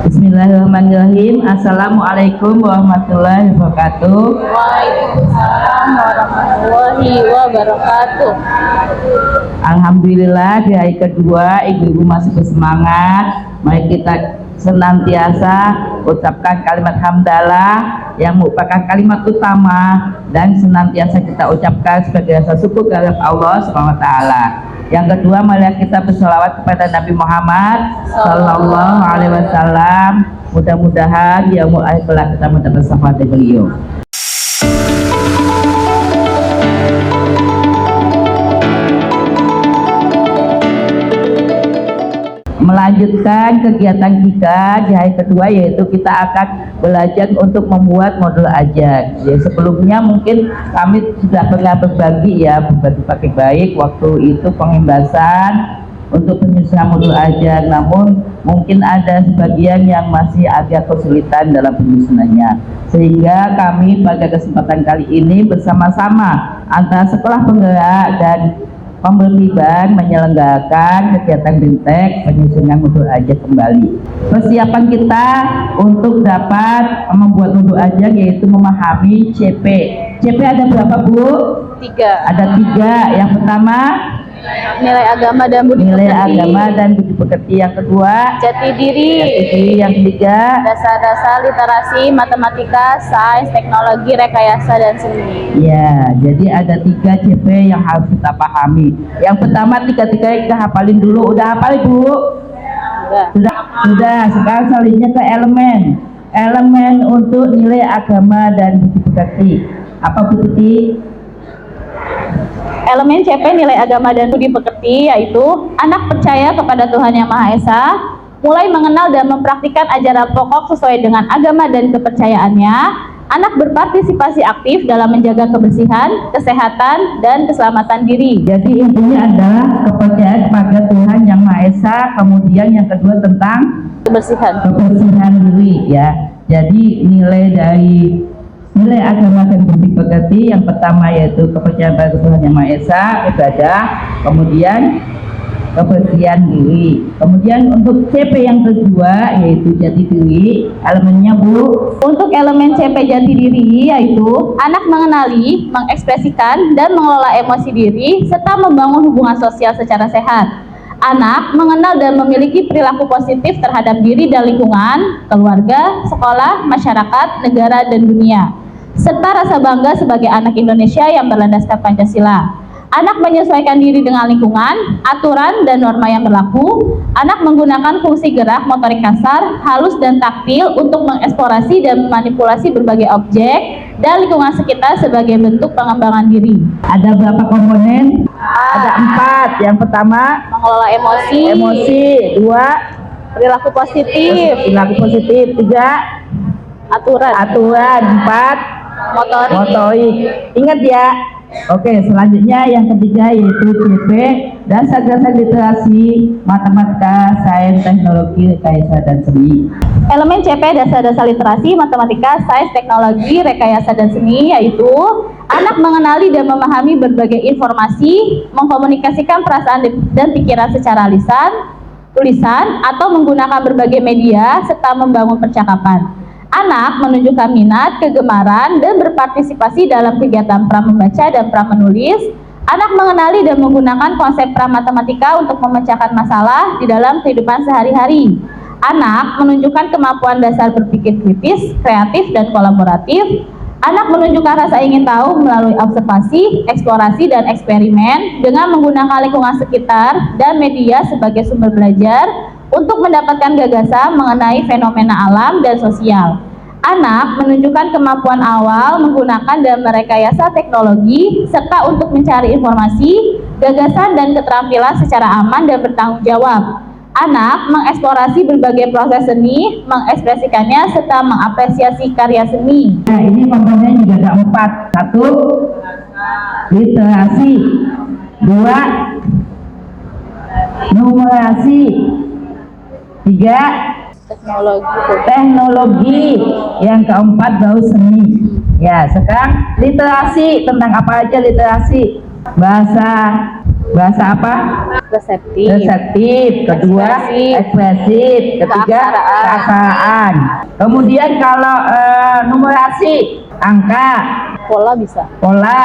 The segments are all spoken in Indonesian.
Bismillahirrahmanirrahim. Assalamualaikum warahmatullahi wabarakatuh. Waalaikumsalam warahmatullahi wabarakatuh. Alhamdulillah di hari kedua ibu-ibu masih bersemangat. Mari kita senantiasa ucapkan kalimat hamdalah yang merupakan kalimat utama dan senantiasa kita ucapkan sebagai rasa syukur kepada Allah Subhanahu wa taala. Yang kedua, mari kita berselawat kepada Nabi Muhammad sallallahu alaihi wasallam. Mudah-mudahan di yaumul akhir kelak kita mendapat syafaat dari beliau. Melanjutkan kegiatan kita di hari kedua, yaitu kita akan belajar untuk membuat modul ajak. Ya, sebelumnya mungkin kami sudah pernah berbagi pakai baik waktu itu pengimbasan untuk penyusunan modul ajak, namun mungkin ada sebagian yang masih agak kesulitan dalam penyusunannya, sehingga kami pada kesempatan kali ini bersama-sama antara sekolah penggerak dan Pemberliban menyelenggarakan kegiatan BIMTEK penyusunan modul ajak kembali. Persiapan kita untuk dapat membuat modul ajak yaitu memahami CP. CP ada berapa, Bu? 3. Ada 3. Yang pertama Nilai agama dan budi nilai pekerti. agama dan budi pekerti. Yang kedua Jati diri. jati diri. Yang ketiga Dasar-dasar literasi, matematika, sains, teknologi, rekayasa dan seni. ya, jadi ada 3 CP yang harus kita pahami. Yang pertama 3 kita hafalin dulu. Udah hafal, Bu? Sudah. Sekarang selanjutnya ke elemen untuk nilai agama dan budi pekerti. Apa, Bu Titi? Elemen CP nilai agama dan budi pekerti yaitu anak percaya kepada Tuhan Yang Maha Esa, mulai mengenal dan mempraktikkan ajaran pokok sesuai dengan agama dan kepercayaannya. Anak berpartisipasi aktif dalam menjaga kebersihan, kesehatan, dan keselamatan diri. Jadi intinya adalah kepercayaan kepada Tuhan Yang Maha Esa. Kemudian yang kedua tentang kebersihan diri ya. Jadi nilai agama dan budi pekerti yang pertama yaitu kepercayaan pada Tuhan Yang Maha Esa, ibadah, kemudian kebersihan diri. Kemudian untuk CP yang kedua yaitu jati diri, elemennya, Bu. Untuk elemen CP jati diri yaitu anak mengenali, mengekspresikan, dan mengelola emosi diri serta membangun hubungan sosial secara sehat. Anak mengenal dan memiliki perilaku positif terhadap diri dan lingkungan, keluarga, sekolah, masyarakat, negara, dan dunia, serta rasa bangga sebagai anak Indonesia yang berlandaskan Pancasila. Anak menyesuaikan diri dengan lingkungan, aturan, dan norma yang berlaku. Anak menggunakan fungsi gerak, motorik kasar, halus, dan taktil untuk mengeksplorasi dan memanipulasi berbagai objek dan lingkungan sekitar sebagai bentuk pengembangan diri. Ada berapa komponen? Ada 4. Yang pertama Mengelola emosi. 2 Perilaku positif. perilaku positif, 3 Aturan. 4 motorik. Ingat ya. Oke, selanjutnya yang ketiga yaitu CP dasar-dasar literasi, matematika, sains, teknologi, rekayasa, dan seni. Elemen CP dasar-dasar literasi, matematika, sains, teknologi, rekayasa, dan seni yaitu anak mengenali dan memahami berbagai informasi, mengkomunikasikan perasaan dan pikiran secara lisan, tulisan, atau menggunakan berbagai media, serta membangun percakapan. Anak menunjukkan minat, kegemaran, dan berpartisipasi dalam kegiatan pra-membaca dan pra-menulis. Anak mengenali dan menggunakan konsep pra-matematika untuk memecahkan masalah di dalam kehidupan sehari-hari. Anak menunjukkan kemampuan dasar berpikir kritis, kreatif, dan kolaboratif. Anak menunjukkan rasa ingin tahu melalui observasi, eksplorasi, dan eksperimen dengan menggunakan lingkungan sekitar dan media sebagai sumber belajar untuk mendapatkan gagasan mengenai fenomena alam dan sosial. Anak menunjukkan kemampuan awal menggunakan dan merekayasa teknologi serta untuk mencari informasi, gagasan, dan keterampilan secara aman dan bertanggung jawab. Anak mengeksplorasi berbagai proses seni, mengekspresikannya, serta mengapresiasi karya seni. Nah, ini komponen juga ada 4. 1 literasi, 2 numerasi, 3 teknologi, yang keempat baru seni. Ya, sekarang literasi, tentang apa aja literasi? Bahasa, Bahasa apa? Reseptif. Reseptif. Kedua, Ekspresif. ekspresif. Ketiga, Keaksaraan. keaksaraan. Kemudian kalau numerasi, angka, Pola bisa. pola,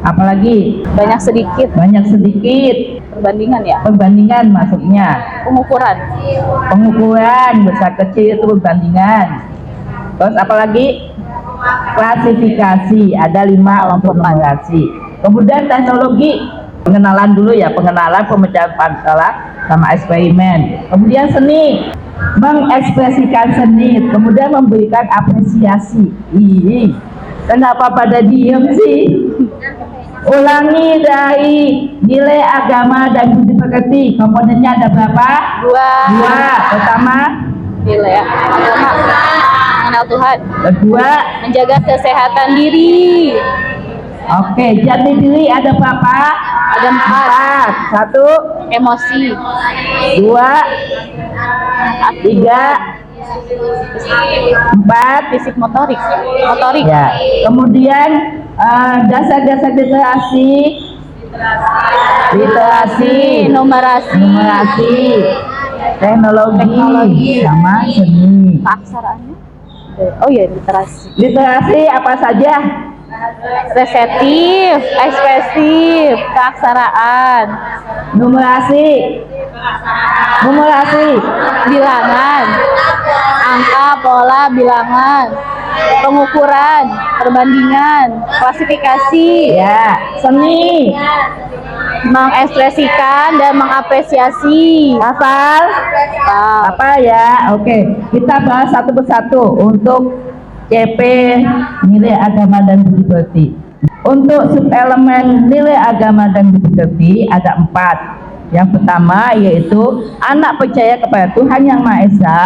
apalagi Banyak sedikit. banyak sedikit, Perbandingan ya. perbandingan maksudnya. Pengukuran. Pengukuran besar kecil itu perbandingan. Terus apalagi? Klasifikasi, ada 5 untuk numerasi. Kemudian teknologi, pengenalan dulu ya, pengenalan, pemecahan masalah sama eksperimen. Kemudian seni, mengekspresikan seni, kemudian memberikan apresiasi. Ih, kenapa pada diem sih? Ulangi dari nilai agama dan budi pekerti. Komponennya ada berapa? Dua. Pertama, Nilai ya. Mengenal Tuhan. kedua. Menjaga kesehatan diri. Oke, jati diri ada berapa? Ada 4. Satu, Emosi. 2, 3, 4. Fisik motorik. Motorik. Ya. Kemudian dasar-dasar literasi, Numerasi. numerasi, teknologi, sama seni. Keaksaraannya. Oh iya, literasi. Literasi apa saja? Reseptif, ekspresif, keaksaraan, Numerasi, bilangan, angka, pola, bilangan, pengukuran, perbandingan, klasifikasi, ya. Seni, mengekspresikan dan mengapresiasi. hafal. Apa ya? Oke, kita bahas satu persatu untuk CP nilai agama dan budi pekerti. Untuk subelemen nilai agama dan budi pekerti ada 4. Yang pertama yaitu anak percaya kepada Tuhan Yang Maha Esa,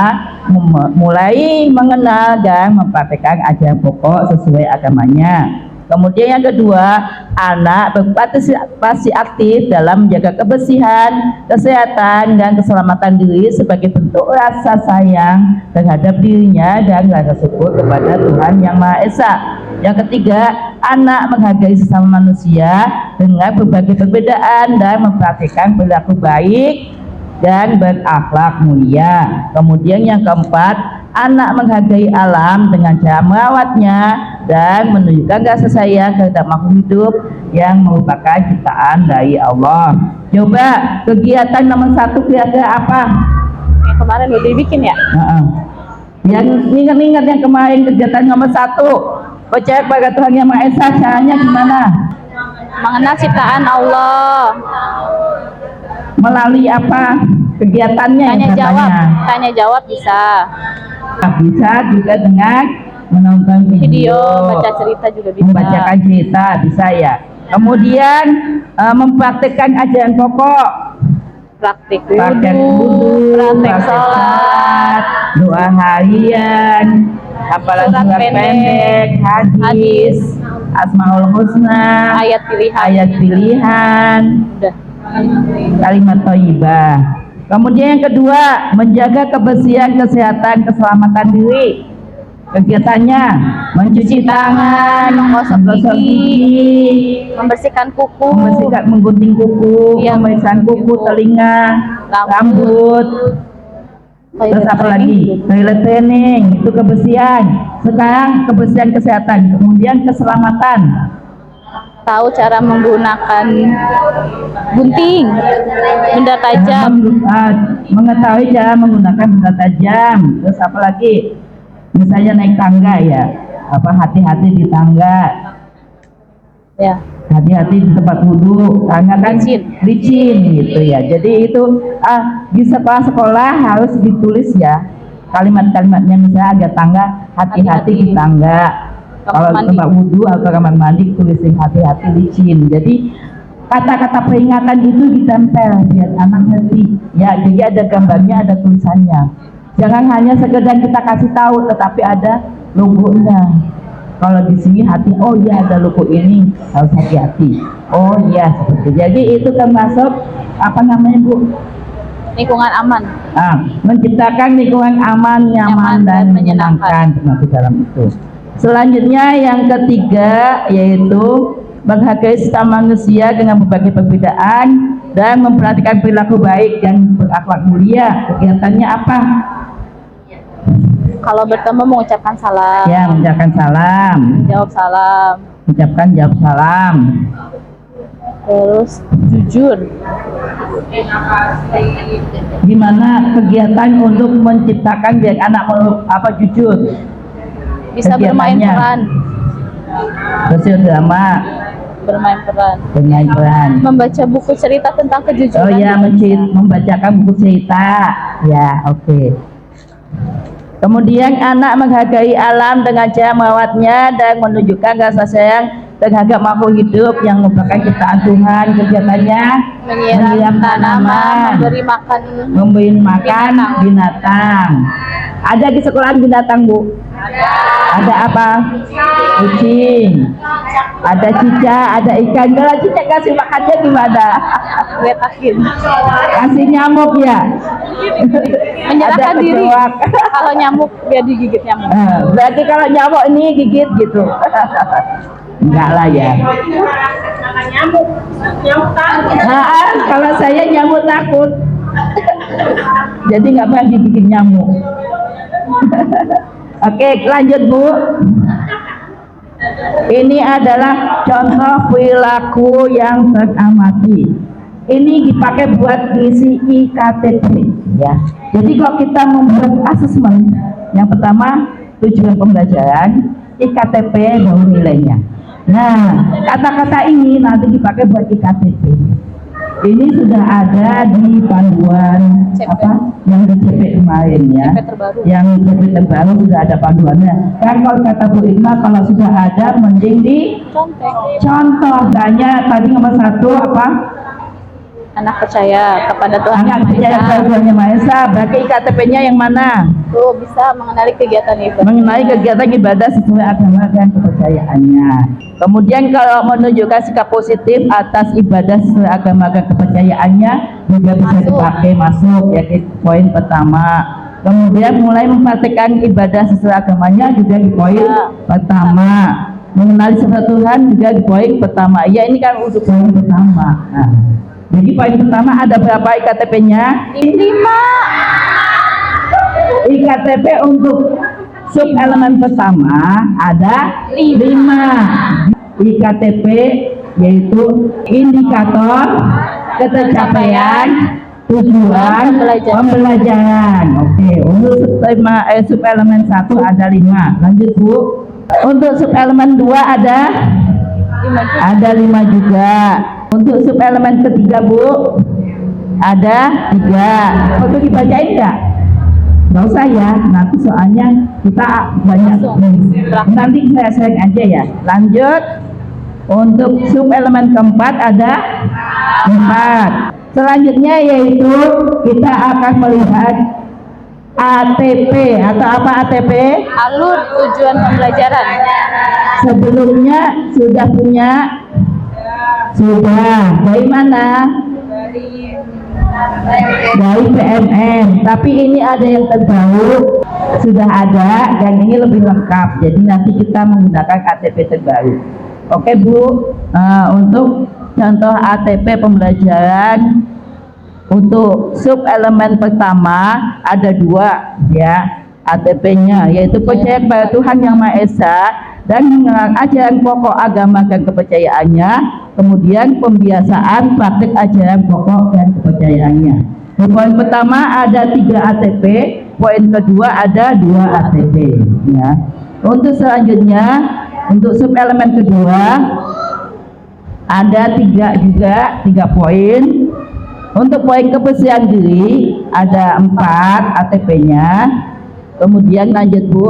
mulai mengenal dan mempraktikkan ajaran pokok sesuai agamanya. Kemudian yang kedua, anak berpartisipasi aktif dalam menjaga kebersihan, kesehatan, dan keselamatan diri sebagai bentuk rasa sayang terhadap dirinya dan rasa syukur kepada Tuhan Yang Maha Esa. Yang ketiga, anak menghargai sesama manusia dengan berbagai perbedaan dan mempraktikkan perilaku baik dan berakhlak mulia. Kemudian yang keempat, anak menghargai alam dengan cara merawatnya dan menunjukkan rasa sayang terhadap makhluk hidup yang merupakan ciptaan dari Allah. Coba kegiatan nomor 1 kira-kira apa? Yang kemarin udah dibikin ya? Yang ingat-ingat yang kemarin kegiatan nomor 1, percaya pada Tuhan Yang Maha Esa, caranya gimana? Mengenal ciptaan Allah. Melalui apa kegiatannya? Tanya jawab bisa. Bisa juga dengan menonton video, baca cerita juga bisa. membacakan cerita bisa ya. Kemudian mempraktikkan ajaran pokok, Praktik praktek wudhu, praktek sholat, doa harian, hafalan Surat surat pendek, pendek, hadis, Asmaul Husna, ayat pilihan. ayat pilihan, Udah. kalimat thayyibah. Kemudian yang kedua, menjaga kebersihan, kesehatan, keselamatan diri. Kegiatannya mencuci tangan, menggosok gigi, membersihkan kuku, menggunting kuku, Iya, pemeriksaan kuku, telinga, rambut. Terus apa lagi? Toilet training, itu kebersihan. Sekarang kebersihan kesehatan, kemudian keselamatan. tahu cara menggunakan gunting, benda tajam, Mengetahui cara menggunakan benda tajam. Terus apa lagi? Misalnya naik tangga ya, hati-hati di tangga, ya, hati-hati di tempat wudhu, tangga kan licin gitu ya. Jadi itu di sekolah-sekolah harus ditulis ya kalimat-kalimatnya, misalnya ada tangga, hati-hati di tangga. Kalau tempat wudhu atau kamar mandi tulisin hati-hati licin. Jadi kata-kata peringatan itu ditempel biar anak ngerti ya. Jadi ada gambarnya, ada tulisannya. Jangan hanya sekedar kita kasih tahu, tetapi ada logonya. Kalau di sini hati, oh iya ada logo ini, harus hati-hati. Oh iya seperti itu. Jadi itu termasuk apa namanya Bu? lingkungan aman. Menciptakan lingkungan aman, nyaman dan menyenangkan termasuk dalam itu. Selanjutnya yang ketiga yaitu menghargai sesama manusia dengan berbagai perbedaan, dan memperhatikan perilaku baik dan berakhlak mulia. Kegiatannya apa? Kalau bertemu mengucapkan salam. Ya, mengucapkan salam. Jawab salam. Jawab salam. Terus jujur. Gimana kegiatan untuk menciptakan biar anak jujur? Bisa bermain Kegiatannya. peran. Berdrama. Bermain peran. Membaca buku cerita tentang kejujuran. Oh ya, membacakan buku cerita. Ya, oke. Kemudian anak menghargai alam dengan cara merawatnya dan menunjukkan rasa sayang terhadap makhluk hidup yang merupakan ciptaan Tuhan. Kegiatannya menyiram tanaman, memberi makan binatang. Ada di sekolah binatang, Bu? Ada apa? Kucing, ada cicak, ada ikan. Kalau cicak kasih makannya gimana? Letakin. Kasih nyamuk ya? Menyerahkan Ada diri. kecoak. Kalau nyamuk biar digigit nyamuk. Berarti kalau nyamuk ini gigit gitu. Enggak lah ya. Kalau saya nyamuk takut. Jadi nggak pernah digigit nyamuk. Oke, lanjut Bu. Ini adalah contoh perilaku yang teramati. Ini dipakai buat isi IKTP ya. Jadi kalau kita membuat asesmen, yang pertama tujuan pembelajaran, IKTP baru nilainya. Nah, kata-kata ini nanti dipakai buat IKTP. Ini sudah ada di panduan yang di CP kemarin ya. Yang CP terbaru sudah ada panduannya. Kan kalau kata Bu Irma, kalau sudah ada mending di contoh. Tanya tadi nomor 1 apa? Anak percaya kepada Tuhan Anak percaya kepada Tuhan Yang Maha Esa. Berarti IKTP-nya yang mana? Tuh bisa mengenali kegiatan itu. Mengenai kegiatan ibadah sesuai agama dan kepercayaannya. Kemudian kalau menunjukkan sikap positif atas ibadah sesuai agama dan kepercayaannya juga bisa dipakai masuk ya, poin pertama. Kemudian mulai mempraktikkan ibadah sesuai agamanya juga di poin pertama. Mengenali sifat Tuhan juga di poin pertama. Ya ini kan untuk poin pertama. Nah, jadi poin pertama ada berapa IKTP-nya? 5. IKTP untuk sub elemen pertama ada 5. IKTP yaitu indikator ketercapaian tujuan pembelajaran. Oke, untuk sub elemen 1 ada 5. Lanjut Bu. Untuk sub elemen 2 ada 5 juga. Untuk sub elemen ketiga Bu ada 3. Untuk dibacain enggak? Nggak usah ya, nanti soalnya kita banyak. Nanti saya share aja ya. Lanjut. Untuk sub elemen keempat ada 4. Selanjutnya yaitu kita akan melihat ATP atau apa ATP? Alur tujuan pembelajaran. Sebelumnya sudah punya? Sudah. Dari mana? Dari PMN. Tapi ini ada yang terbaru, sudah ada, dan ini lebih lengkap. Jadi nanti kita menggunakan ATP terbaru. Oke Bu, untuk contoh ATP pembelajaran untuk sub elemen pertama ada 2 ya ATP-nya, yaitu percaya kepada Tuhan Yang Maha Esa dan mengenal ajaran pokok agama dan kepercayaannya. Kemudian pembiasaan praktik ajaran pokok dan kepercayaannya. Di poin pertama ada 3 ATP, poin kedua ada 2 ATP ya. Untuk selanjutnya untuk sub elemen kedua ada 3 poin. Untuk poin kebersihan diri ada 4 ATP-nya. Kemudian lanjut Bu.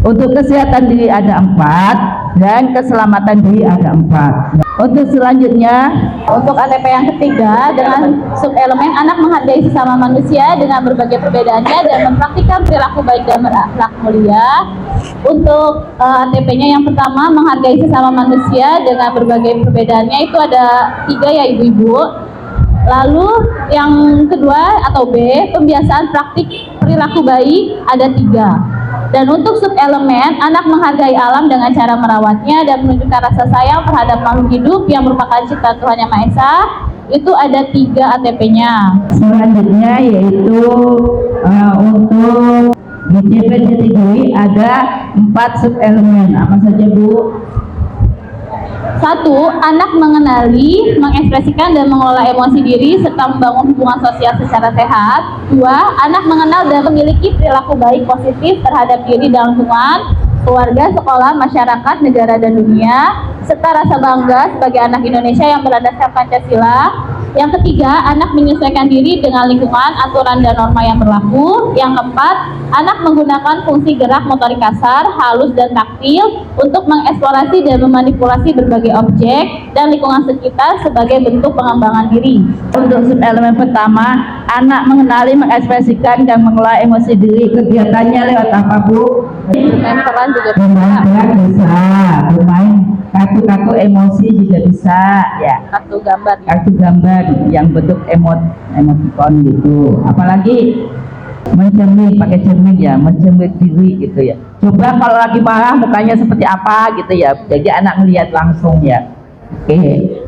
Untuk kesehatan diri ada 4 dan keselamatan diri ada 4. Untuk selanjutnya, untuk ATP yang ketiga dengan subelemen anak menghargai sesama manusia dengan berbagai perbedaannya dan mempraktikkan perilaku baik dan berakhlak mulia. Untuk ATP-nya yang pertama menghargai sesama manusia dengan berbagai perbedaannya itu ada 3 ya ibu-ibu. Lalu yang kedua atau B, pembiasaan praktik perilaku baik ada 3. Dan untuk subelemen, anak menghargai alam dengan cara merawatnya dan menunjukkan rasa sayang terhadap makhluk hidup yang merupakan ciptaan Tuhan Yang Maha Esa. Itu ada 3 ATP-nya. Selanjutnya yaitu untuk di CP kategori ada 4 subelemen. Apa saja, Bu? 1. Anak mengenali, mengekspresikan dan mengelola emosi diri serta membangun hubungan sosial secara sehat. 2. Anak mengenal dan memiliki perilaku baik positif terhadap diri dan lingkungan, keluarga, sekolah, masyarakat, negara, dan dunia, serta rasa bangga sebagai anak Indonesia yang berlandaskan Pancasila. Yang ketiga, anak menyesuaikan diri dengan lingkungan, aturan, dan norma yang berlaku. Yang keempat, anak menggunakan fungsi gerak motorik kasar, halus, dan taktil untuk mengeksplorasi dan memanipulasi berbagai objek dan lingkungan sekitar sebagai bentuk pengembangan diri. Untuk subelemen pertama, anak mengenali, mengekspresikan, dan mengelola emosi diri. Kegiatannya lewat apa, Bu? Bermain peran juga Bermain bisa. peran bisa, bermain kartu-kartu emosi juga bisa, ya. Kartu gambar. Kartu gambar yang bentuk emoticon gitu. Apalagi mencermin, pakai cermin ya, mencermin diri gitu ya. Coba kalau lagi marah mukanya seperti apa gitu ya. Jadi anak melihat langsung ya. Oke.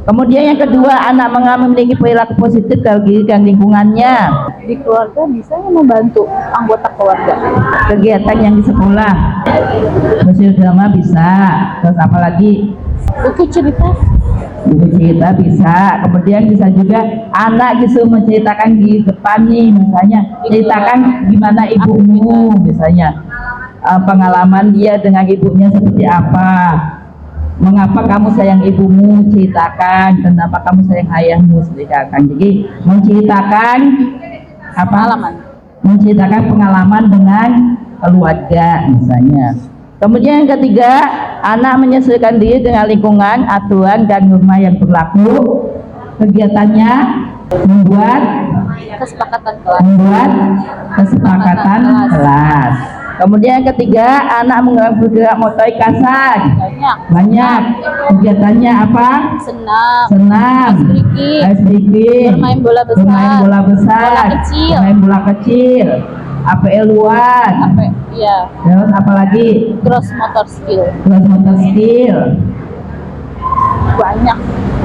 Kemudian yang kedua, anak memiliki perilaku positif dalam diri dan lingkungannya. Di keluarga bisa membantu anggota keluarga. Kegiatan yang di sekolah, sosial drama bisa. Terus apalagi Buku cerita. buku cerita bisa. Kemudian bisa juga anak gitu menceritakan di depan nih, misalnya ceritakan gimana ibumu, misalnya pengalaman dia dengan ibunya seperti apa, mengapa kamu sayang ibumu, ceritakan kenapa kamu sayang ayahmu, ceritakan. Jadi menceritakan apa? Pengalaman. Menceritakan pengalaman dengan keluarga misalnya. Kemudian yang ketiga, anak menyesuaikan diri dengan lingkungan, aturan, dan norma yang berlaku. Kegiatannya membuat kesepakatan kelas. Kemudian yang ketiga, anak bergerak motorik kasar. Banyak. Kegiatannya apa? Senam, ice breaking, bermain bola besar, bermain bola besar, bola kecil, bermain bola kecil, APL luar. Iya. Terus apalagi? Gross motor skill. Gross motor skill.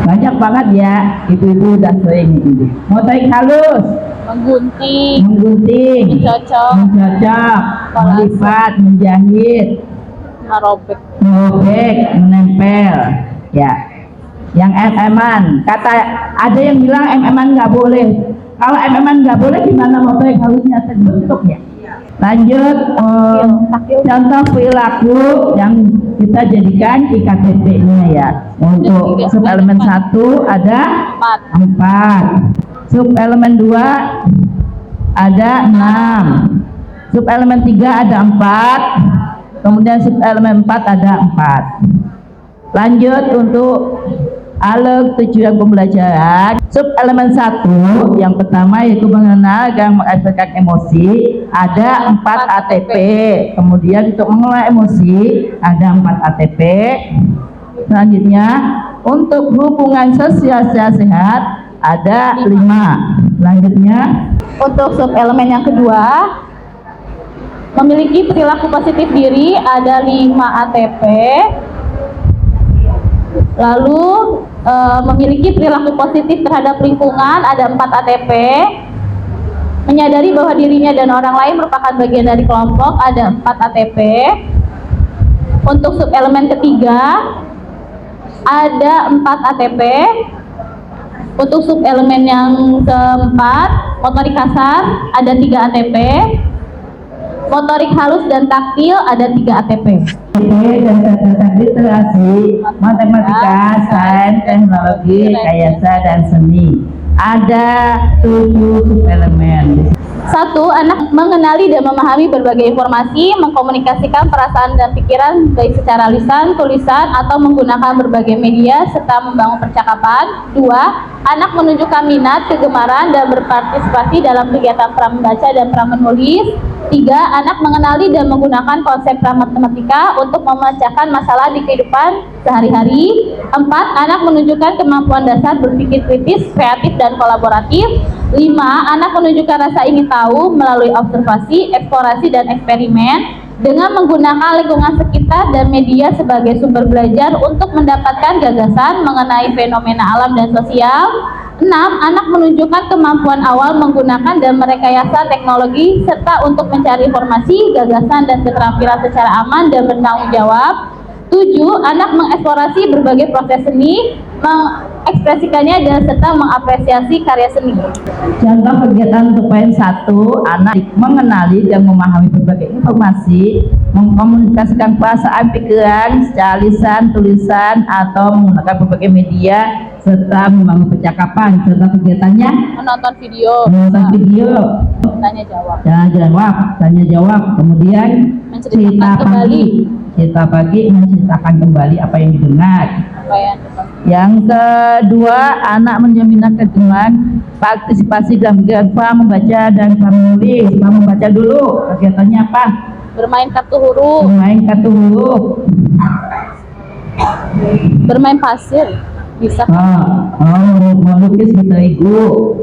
Banyak banget ya, ibu-ibu udah sering ini. Motorik halus, Menggunting, mencocok, melipat, menjahit, merobek. menempel, ya. Yang MM-an, ada yang bilang MM-an nggak boleh. Kalau MM-an nggak boleh, gimana motorik halusnya terbentuk ya? Lanjut, contoh perilaku yang kita jadikan IKTP-nya ya. Untuk subelemen 1 ada 4, subelemen 2 ada 6, subelemen 3 ada 4, kemudian subelemen 4 ada 4. Lanjut untuk alur tujuan pembelajaran. Subelemen 1 yang pertama yaitu mengenal dan mengekspresikan emosi, ada 4 ATP. Kemudian untuk mengelola emosi ada 4 ATP. Selanjutnya untuk hubungan sosial sehat ada 5. Selanjutnya Untuk subelemen yang kedua, memiliki perilaku positif diri ada 5 ATP. Lalu memiliki perilaku positif terhadap lingkungan ada 4 ATP. Menyadari bahwa dirinya dan orang lain merupakan bagian dari kelompok ada 4 ATP. Untuk subelemen ketiga ada 4 ATP. Untuk subelemen yang keempat, motorik kasar ada 3 ATP. Motorik halus dan taktil ada 3 ATP. dan catatan literasi, matematika, sains, teknologi, rekayasa, dan seni. Ada 7 subelemen. 1. Anak mengenali dan memahami berbagai informasi, mengkomunikasikan perasaan dan pikiran baik secara lisan, tulisan, atau menggunakan berbagai media, serta membangun percakapan. 2. Anak menunjukkan minat, kegemaran, dan berpartisipasi dalam kegiatan pramembaca dan pramenulis. 3. Anak mengenali dan menggunakan konsep pramatematika untuk memecahkan masalah di kehidupan sehari-hari. 4. Anak menunjukkan kemampuan dasar berpikir kritis, kreatif, dan kolaboratif. 5. Anak menunjukkan rasa ingin tahu melalui observasi, eksplorasi, dan eksperimen. dengan menggunakan lingkungan sekitar dan media sebagai sumber belajar untuk mendapatkan gagasan mengenai fenomena alam dan sosial. 6. Anak menunjukkan kemampuan awal menggunakan dan merekayasa teknologi serta untuk mencari informasi, gagasan, dan keterampilan secara aman dan bertanggung jawab. 7. Anak mengeksplorasi berbagai proses seni, mengekspresikannya dan serta mengapresiasi karya seni. Contoh kegiatan untuk poin 1, anak mengenali dan memahami berbagai informasi, mengkomunikasikan perasaan pikiran secara lisan, tulisan, atau menggunakan berbagai media, serta membangun percakapan. Contoh kegiatannya Menonton video, tanya jawab, kemudian menceritakan cerita pagi, menceritakan kembali apa yang didengar. Yang kedua, anak menjamin keteguhan partisipasi dalam kegiatan membaca dan menulis. Membaca dulu, kegiatannya apa? Bermain kartu huruf, bermain pasir, bisa melukis di terigu,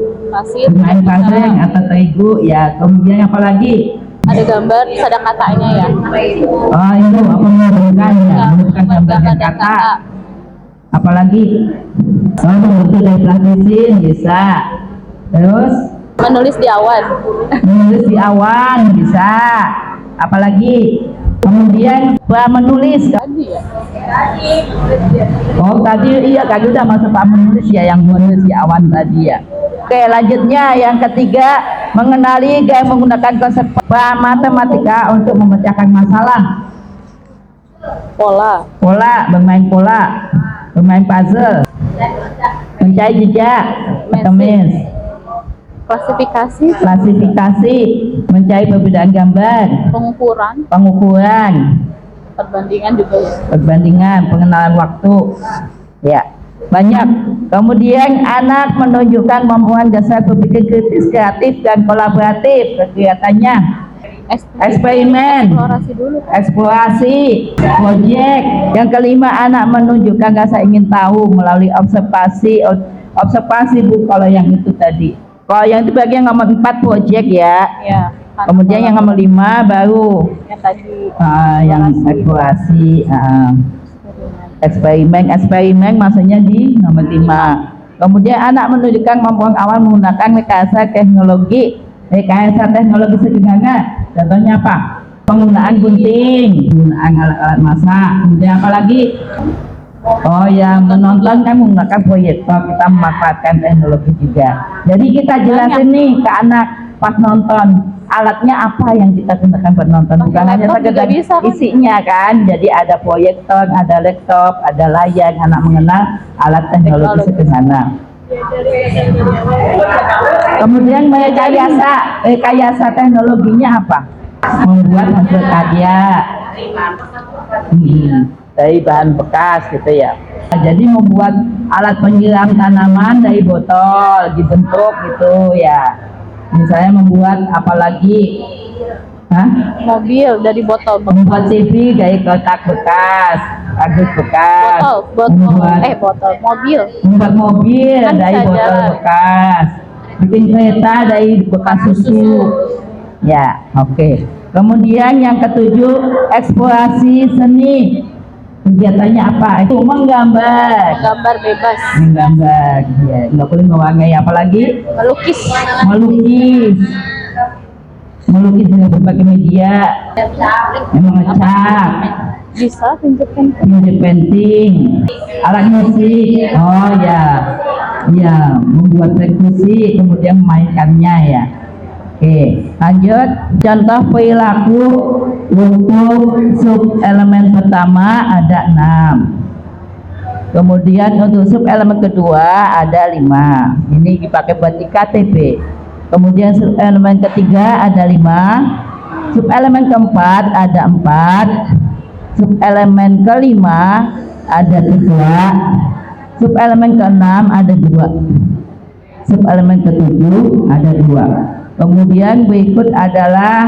bermain pasir atau terigu ya. Kemudian apa lagi? Ada gambar, bisa ada katanya ya. Itu apa menghubungkan ya, menghubungkan gambar dan kata. Apalagi membentuk dari plastisin bisa. Terus menulis di awan bisa. Apalagi kemudian menulis tadi ya. Tadi udah masuk menulis ya, yang menulis di awan tadi ya. Oke, lanjutnya yang ketiga, mengenali gaya menggunakan konsep matematika untuk memecahkan masalah. Bermain pola, bermain puzzle, mencari jejak, klasifikasi, mencari perbedaan gambar, pengukuran, perbandingan, pengenalan waktu, ya banyak. Kemudian anak menunjukkan kemampuan dasar berpikir kritis, kreatif, dan kolaboratif. Kegiatannya eksperimen, eksplorasi, proyek. Yang kelima, anak menunjukkan rasa ingin tahu melalui observasi Bu, kalau yang itu tadi. Kalau yang itu bagian nomor 4 proyek ya. Kemudian yang nomor 5 baru yang tadi yang eksplorasi, eksperimen maksudnya di nomor 5. Kemudian anak menunjukkan kemampuan awal menggunakan rekayasa teknologi sederhana. Contohnya apa? Penggunaan gunting, penggunaan alat-alat masak. Kemudian apa lagi? Menonton kan menggunakan proyektor, kita memanfaatkan teknologi juga. Jadi kita jelasin nih ke anak pas nonton, alatnya apa yang kita gunakan buat nonton, bukan hanya sekedar isinya kan. Jadi ada proyektor, ada laptop, ada layar, anak mengenal alat teknologi sederhana. Kemudian rekayasa teknologinya apa? Membuat hasil karya dari bahan bekas gitu ya. Jadi membuat alat penyiram tanaman dari botol dibentuk gitu ya. Misalnya membuat apalagi mobil dari botol, membuat TV dari kotak bekas, kardus bekas, membuat mobil kan dari botol bekas, bikin kereta dari bekas susu ya. Oke. Kemudian yang ketujuh, eksplorasi seni. Kegiatannya apa? Itu menggambar bebas, ya, nggak boleh mewarnai. Apalagi melukis dengan berbagai media, mengecat, bisa pinjam painting, alat musik, membuat musik, kemudian memainkannya ya. Oke, lanjut. Contoh perilaku untuk sub elemen pertama ada 6. Kemudian untuk sub elemen kedua ada 5. Ini dipakai buat IKTP. Kemudian sub elemen ketiga ada 5. Sub elemen keempat ada 4. Sub elemen kelima ada 3. Sub elemen keenam ada 2. Sub elemen ketujuh ada 2. Kemudian berikut adalah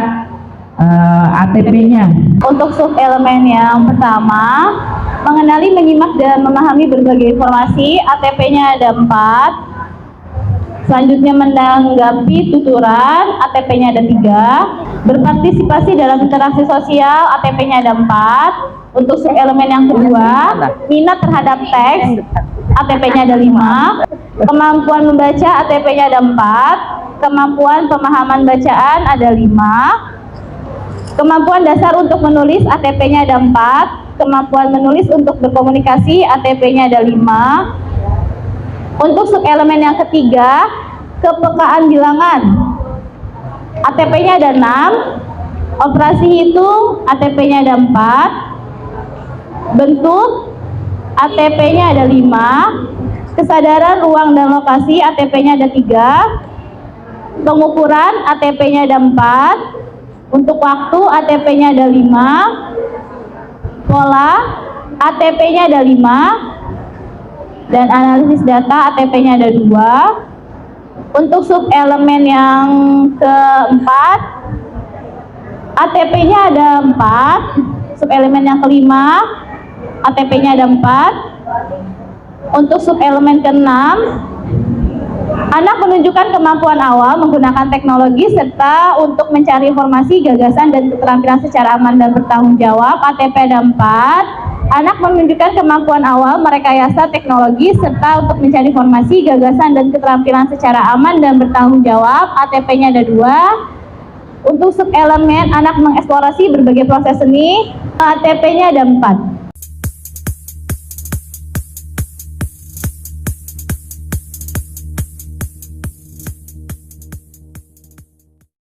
ATP-nya. Untuk sub elemen yang pertama, mengenali, menyimak, dan memahami berbagai informasi. ATP-nya ada 4. Selanjutnya menanggapi tuturan, ATP-nya ada 3. Berpartisipasi dalam interaksi sosial, ATP-nya ada 4. Untuk subelemen yang kedua, minat terhadap teks, ATP-nya ada 5. Kemampuan membaca, ATP-nya ada 4. Kemampuan pemahaman bacaan ada 5. Kemampuan dasar untuk menulis, ATP-nya ada 4. Kemampuan menulis untuk berkomunikasi, ATP-nya ada 5. Untuk subelemen yang ketiga, kepekaan bilangan, ATP-nya ada 6. Operasi hitung, ATP-nya ada 4. Bentuk, ATP-nya ada 5. Kesadaran ruang dan lokasi, ATP-nya ada 3. Pengukuran, ATP-nya ada 4. Untuk waktu, ATP-nya ada 5. Pola, ATP-nya ada 5. Dan analisis data, ATP-nya ada 2. Untuk subelemen yang keempat, ATP-nya ada 4. Subelemen yang kelima, ATP-nya ada 4. Untuk subelemen keenam, anak menunjukkan kemampuan awal menggunakan teknologi serta untuk mencari informasi, gagasan, dan keterampilan secara aman dan bertanggung jawab, ATP ada 4. Anak menunjukkan kemampuan awal merekayasa teknologi serta untuk mencari informasi, gagasan, dan keterampilan secara aman dan bertanggung jawab, ATP-nya ada 2. Untuk subelemen anak mengeksplorasi berbagai proses seni, ATP-nya ada 4.